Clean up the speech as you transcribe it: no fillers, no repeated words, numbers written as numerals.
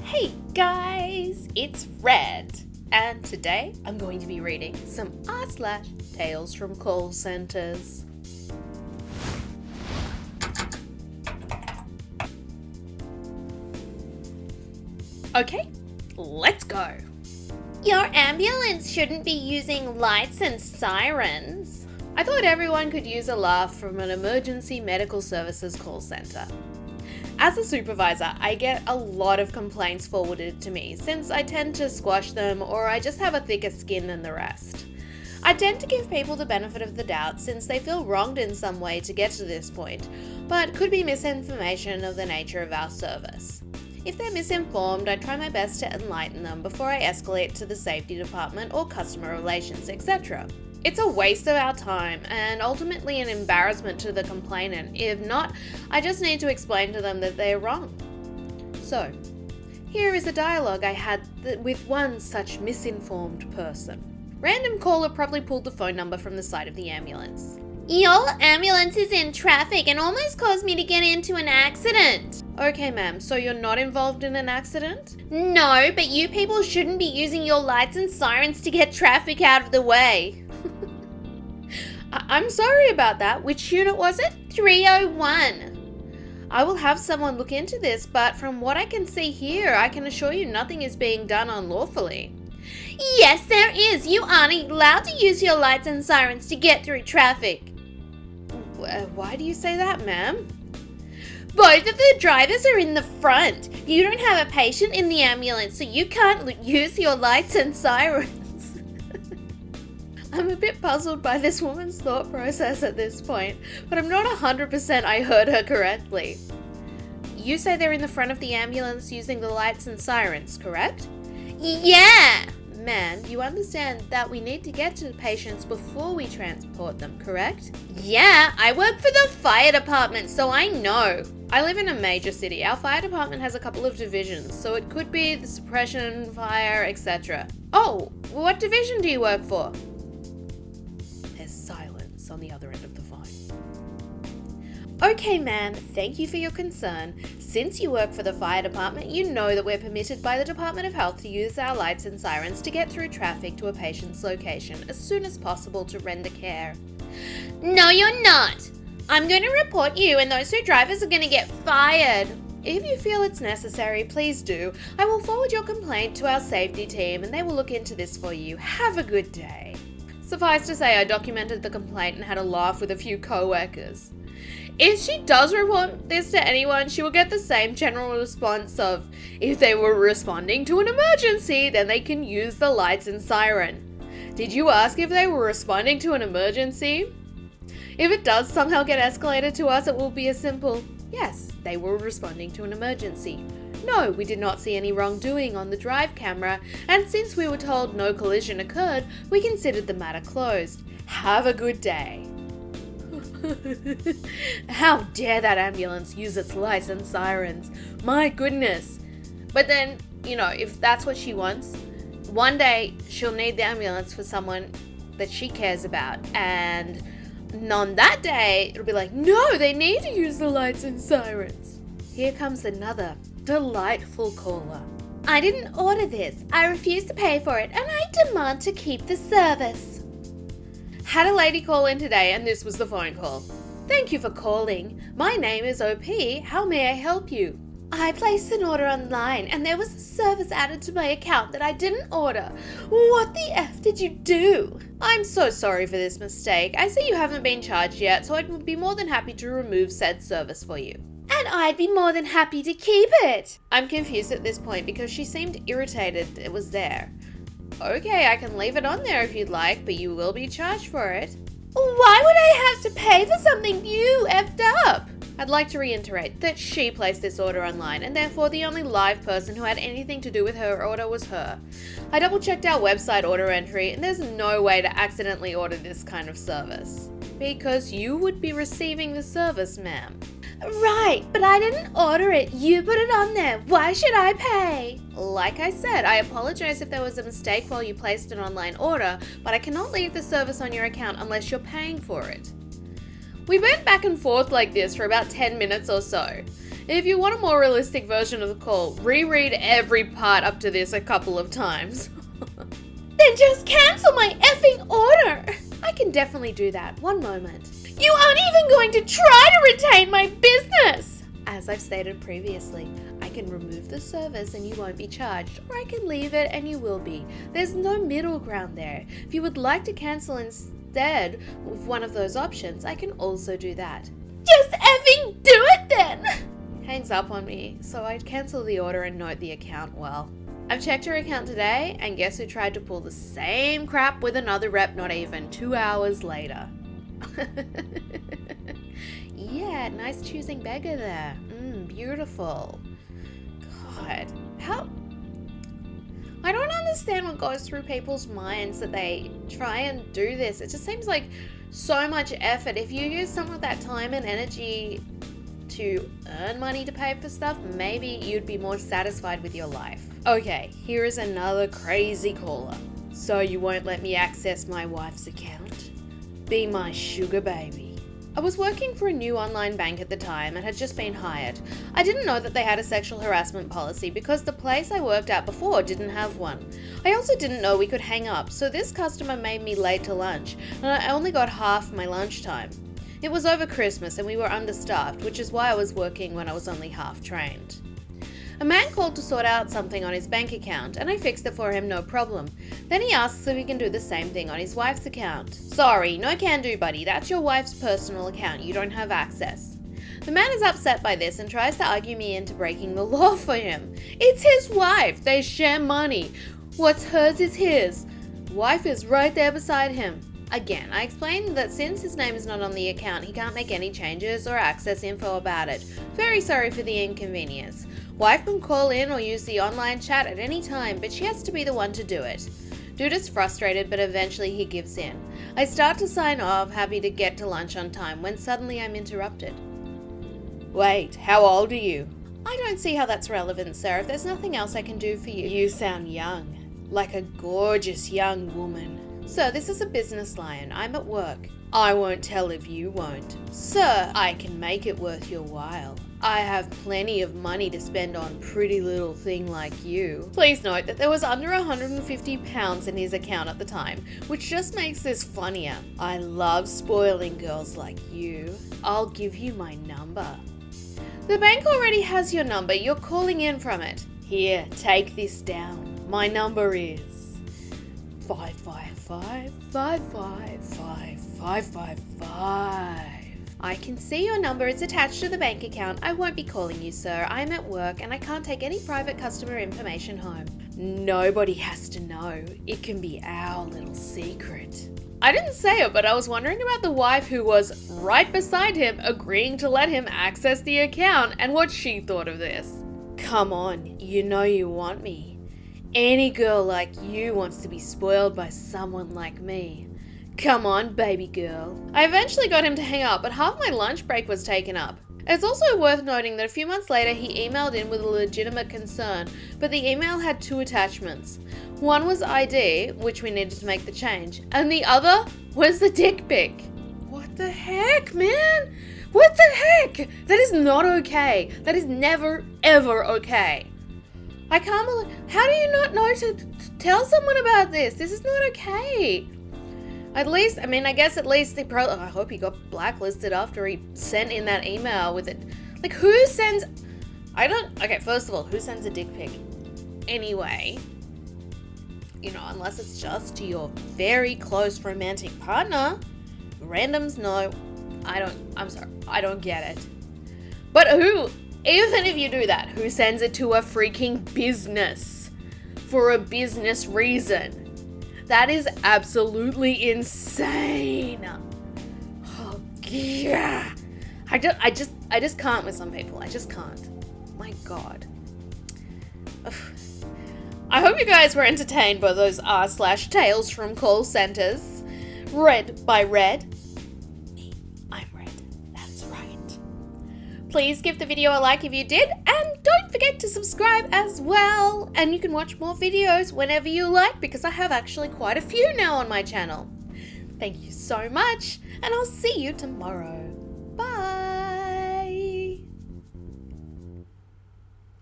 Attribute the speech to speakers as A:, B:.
A: Hey guys, it's Red, and today I'm going to be reading some Tales from Call Centers. Okay, let's go. Your ambulance shouldn't be using lights and sirens. I thought everyone could use a laugh from an emergency medical services call center. As a supervisor, I get a lot of complaints forwarded to me since I tend to squash them or I just have a thicker skin than the rest. I tend to give people the benefit of the doubt since they feel wronged in some way to get to this point, but could be misinformation of the nature of our service. If they're misinformed, I try my best to enlighten them before I escalate to the safety department or customer relations, etc. It's a waste of our time and ultimately an embarrassment to the complainant. If not, I just need to explain to them that they're wrong. So, here is a dialogue I had with one such misinformed person. Random caller probably pulled the phone number from the side of the ambulance. Your ambulance is in traffic and almost caused me to get into an accident. Okay, ma'am, so you're not involved in an accident? No, but you people shouldn't be using your lights and sirens to get traffic out of the way. I'm sorry about that. Which unit was it? 301. I will have someone look into this, but from what I can see here, I can assure you nothing is being done unlawfully. Yes, there is. You aren't allowed to use your lights and sirens to get through traffic. Why do you say that, ma'am? Both of the drivers are in the front. You don't have a patient in the ambulance, so you can't use your lights and sirens. I'm a bit puzzled by this woman's thought process at this point, but I'm not 100% I heard her correctly. You say they're in the front of the ambulance using the lights and sirens, correct? Yeah! Ma'am, you understand that we need to get to the patients before we transport them, correct? Yeah, I work for the fire department, so I know. I live in a major city. Our fire department has a couple of divisions, so it could be the suppression, fire, etc. Oh, what division do you work for? There's silence on the other end of the phone. Okay, ma'am, thank you for your concern. Since you work for the fire department, you know that we're permitted by the Department of Health to use our lights and sirens to get through traffic to a patient's location as soon as possible to render care. No, you're not! I'm going to report you and those two drivers are going to get fired. If you feel it's necessary, please do. I will forward your complaint to our safety team and they will look into this for you. Have a good day. Suffice to say, I documented the complaint and had a laugh with a few co-workers. If she does report this to anyone, she will get the same general response of, if they were responding to an emergency, then they can use the lights and siren. Did you ask if they were responding to an emergency? If it does somehow get escalated to us, it will be a simple, yes, they were responding to an emergency. No, we did not see any wrongdoing on the drive camera, and since we were told no collision occurred, we considered the matter closed. Have a good day. How dare that ambulance use its lights and sirens? My goodness. But then, if that's what she wants, one day she'll need the ambulance for someone that she cares about, and on that day, it'll be like, no, they need to use the lights and sirens. Here comes another delightful caller. I didn't order this. I refuse to pay for it, and I demand to keep the service. Had a lady call in today, and this was the phone call. Thank you for calling. My name is OP. How may I help you? I placed an order online, and there was a service added to my account that I didn't order. What the F did you do? I'm so sorry for this mistake. I see you haven't been charged yet, so I would be more than happy to remove said service for you. And I'd be more than happy to keep it. I'm confused at this point because she seemed irritated it was there. Okay, I can leave it on there if you'd like, but you will be charged for it. Why would I have to pay for something you effed up? I'd like to reiterate that she placed this order online, and therefore the only live person who had anything to do with her order was her. I double-checked our website order entry, and there's no way to accidentally order this kind of service. Because you would be receiving the service, ma'am. Right, but I didn't order it. You put it on there. Why should I pay? Like I said, I apologize if there was a mistake while you placed an online order, but I cannot leave the service on your account unless you're paying for it. We went back and forth like this for about 10 minutes or so. If you want a more realistic version of the call, reread every part up to this a couple of times. Then just cancel my effing order! I can definitely do that. One moment. You aren't even going to try to retain my business! As I've stated previously, I can remove the service and you won't be charged, or I can leave it and you will be. There's no middle ground there. If you would like to cancel instead with one of those options, I can also do that. Just effing do it then! Hangs up on me, so I cancel the order and note the account well. I've checked your account today, and guess who tried to pull the same crap with another rep not even 2 hours later? Yeah, nice choosing beggar there. Beautiful. God, how... I don't understand what goes through people's minds that they try and do this. It just seems like so much effort. If you use some of that time and energy to earn money to pay for stuff, maybe you'd be more satisfied with your life. Okay, here is another crazy caller. So you won't let me access my wife's account? Be my sugar baby. I was working for a new online bank at the time and had just been hired. I didn't know that they had a sexual harassment policy because the place I worked at before didn't have one. I also didn't know we could hang up, so this customer made me late to lunch, and I only got half my lunchtime. It was over Christmas and we were understaffed, which is why I was working when I was only half trained. A man called to sort out something on his bank account, and I fixed it for him no problem. Then he asks if he can do the same thing on his wife's account. Sorry, no can do, buddy. That's your wife's personal account. You don't have access. The man is upset by this and tries to argue me into breaking the law for him. It's his wife. They share money. What's hers is his. Wife is right there beside him. Again, I explained that since his name is not on the account, he can't make any changes or access info about it. Very sorry for the inconvenience. Wife can call in or use the online chat at any time, but she has to be the one to do it. Dude is frustrated, but eventually he gives in. I start to sign off, happy to get to lunch on time, when suddenly I'm interrupted. Wait, how old are you? I don't see how that's relevant, sir. If there's nothing else I can do for you. You sound young, like a gorgeous young woman. Sir, this is a business line. I'm at work. I won't tell if you won't. Sir, I can make it worth your while. I have plenty of money to spend on pretty little thing like you. Please note that there was under £150 in his account at the time, which just makes this funnier. I love spoiling girls like you. I'll give you my number. The bank already has your number. You're calling in from it. Here, take this down. My number is 555 555 555. I can see your number is attached to the bank account. I won't be calling you, sir. I'm at work and I can't take any private customer information home. Nobody has to know. It can be our little secret. I didn't say it, but I was wondering about the wife who was right beside him agreeing to let him access the account and what she thought of this. Come on, you know you want me. Any girl like you wants to be spoiled by someone like me. Come on, baby girl. I eventually got him to hang up, but half my lunch break was taken up. It's also worth noting that a few months later he emailed in with a legitimate concern, but the email had 2 attachments. One was ID, which we needed to make the change, and the other was the dick pic. What the heck, man? What the heck? That is not okay. That is never, ever okay. I can't believe... How do you not know to tell someone about this? This is not okay. At least, I guess at least I hope he got blacklisted after he sent in that email with it. Like, who sends... Okay, first of all, who sends a dick pic? Anyway, unless it's just to your very close romantic partner. Randoms, no. I'm sorry, I don't get it. But who, even if you do that, who sends it to a freaking business for a business reason? That is absolutely insane. Oh, yeah. I just can't with some people. I just can't. My God. Ugh. I hope you guys were entertained by those r/tales from call centers. Read by Red. Me, I'm Red. That's right. Please give the video a like if you did, and don't forget to subscribe as well. And you can watch more videos whenever you like, because I have actually quite a few now on my channel. Thank you so much, and I'll see you tomorrow. Bye.